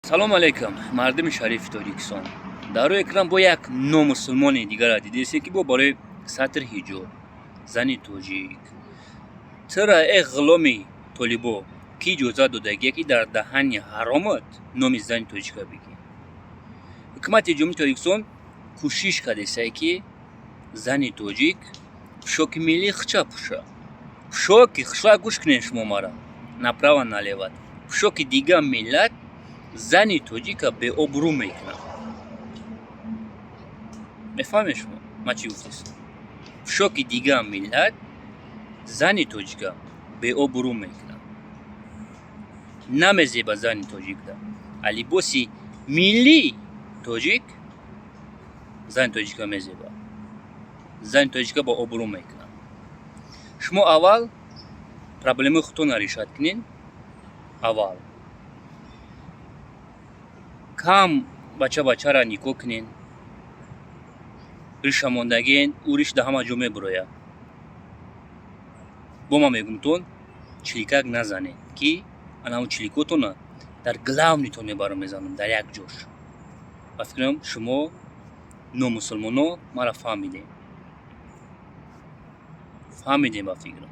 салом алейкум, мардуми шарифи Тоҷикистон. Дар рӯи экран бо як номусулмони дигарро дидест ки бо барои сатр ҳиҷоб, зани тоҷик. Чара ғуломи толибо ки иҷозат додагия ки дар даҳани ҳаромат номи зани тоҷикро бигӣ. Ҳукумати ҷумҳурии Тоҷикистон кӯшиш кардааст ки зани тоҷик пӯшоки миллии хча пӯша. Пӯшоки хча, гӯш кунед шумо мара, направо налево. Пӯшоки дига миллат зани тоҷика беобрӯ мекунад. Мефаҳмед шумо ман чӣ гуфтаст? Пӯшоки дига миллат зани тоҷика беобрӯ мекунад. Намезеба зани тоҷика. А либоси миллии тоҷик зани тоҷика мезеба. Зани тоҷика бо обрӯ мекунад. Шумо аввал проблемаи худтонро решат кунед. Аввал кам бача-бачаро никоҳ кунед. Риша мондагиен, ӯ риш дар ҳама ҷо мебурояд. Бо ман мегӯмтон чиликак назанед, ки ана ӯ чиликотонро дар главнитон мебарам мезанам, дар як ҷош. Ба фикрам шумо номусулмоно маро фаҳмидем. Фаҳмидем ба фикрам.